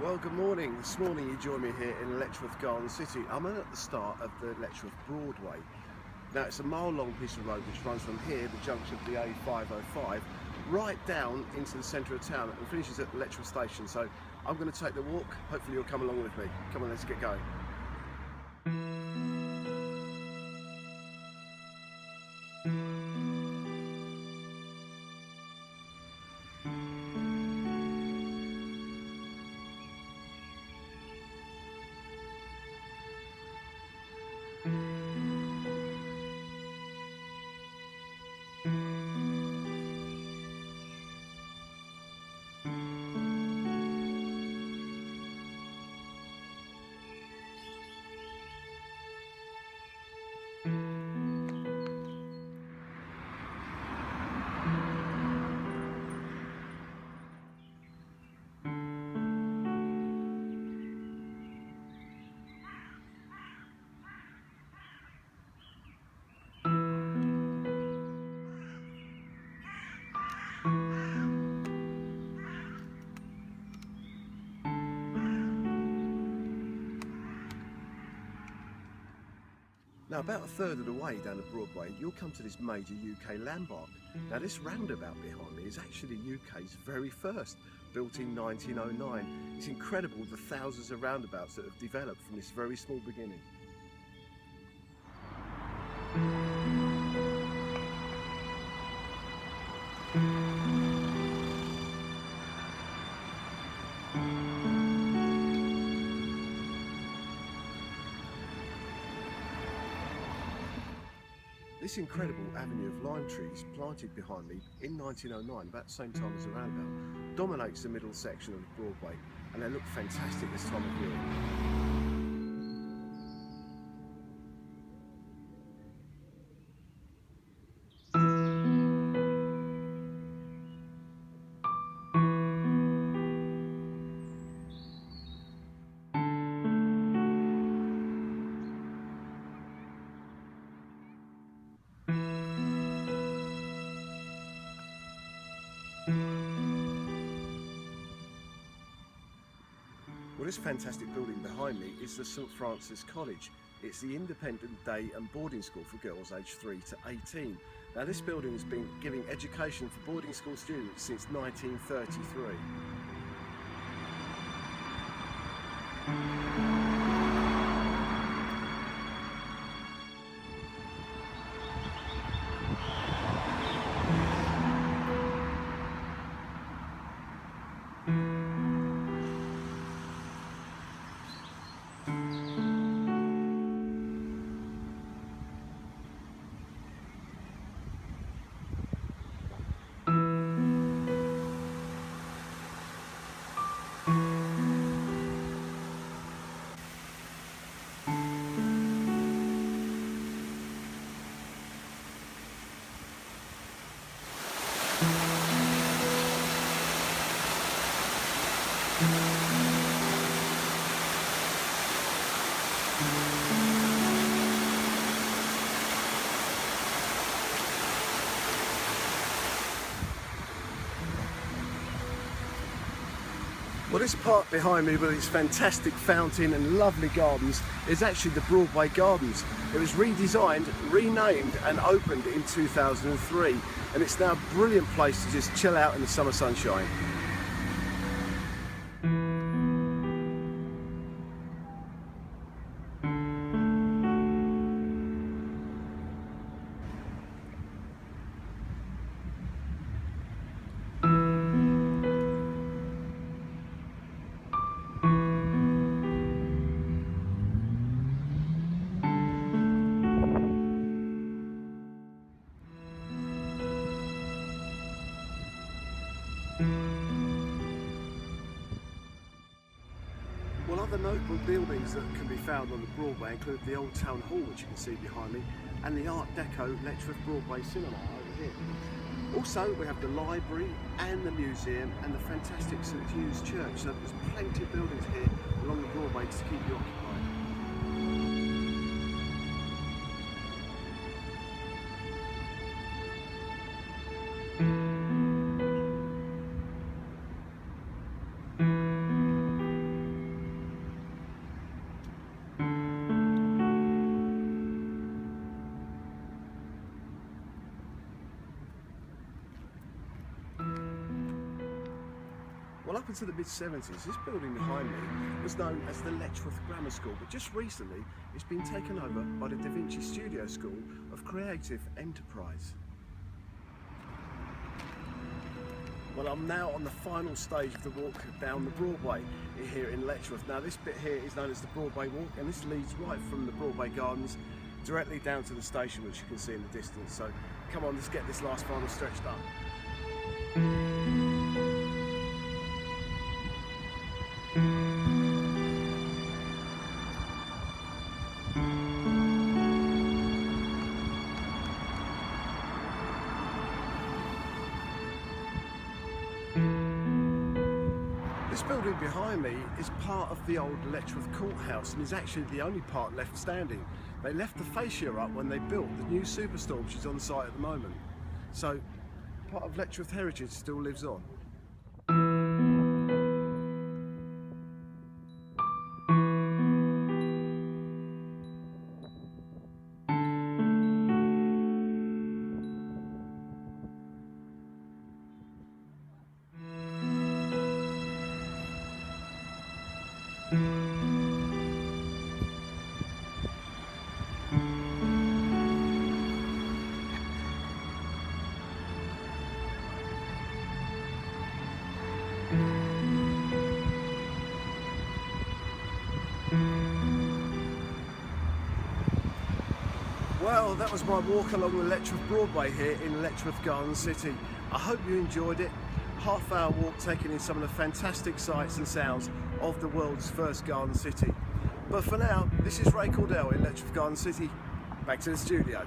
Well, good morning. This morning you join me here in Letchworth Garden City. I'm at the start of the Letchworth Broadway. Now it's a mile-long piece of road which runs from here, the junction of the A505, right down into the centre of town and finishes at the Letchworth station. So I'm going to take the walk. Hopefully you'll come along with me. Come on, let's get going. Now, about a third of the way down the Broadway, you'll come to this major UK landmark. Now, this roundabout behind me is actually the UK's very first, built in 1909. It's incredible the thousands of roundabouts that have developed from this very small beginning. This incredible avenue of lime trees planted behind me in 1909, about the same time as the roundabout, dominates the middle section of Broadway, and they look fantastic this time of year. Well, this fantastic building behind me is the St Francis College. It's the independent day and boarding school for girls aged 3 to 18. Now, this building has been giving education for boarding school students since 1933. Well, this park behind me with its fantastic fountain and lovely gardens is actually the Broadway Gardens. It was redesigned, renamed and opened in 2003, and it's now a brilliant place to just chill out in the summer sunshine. Well, other notable buildings that can be found on the Broadway include the Old Town Hall, which you can see behind me, and the Art Deco Letchworth Broadway Cinema over here. Also, we have the library and the museum and the fantastic St Hugh's Church, so there's plenty of buildings here along the Broadway to keep you occupied. up until the mid-70s, this building behind me was known as the Letchworth Grammar School, but just recently it's been taken over by the Vinci Studio School of Creative Enterprise. Well, I'm now on the final stage of the walk down the Broadway here in Letchworth. Now this bit here is known as the Broadway Walk, and this leads right from the Broadway Gardens directly down to the station, which you can see in the distance. So come on, let's get this last final stretch done. This building behind me is part of the old Letchworth courthouse and is actually the only part left standing. They left the fascia up when they built the new superstore, which is on site at the moment. So part of Letchworth heritage still lives on. Well, that was my walk along the Letchworth Broadway here in Letchworth Garden City. I hope you enjoyed it. Half-hour walk taking in some of the fantastic sights and sounds of the world's first garden city. But for now, this is Cordell in Letchworth Garden City. Back to the studio.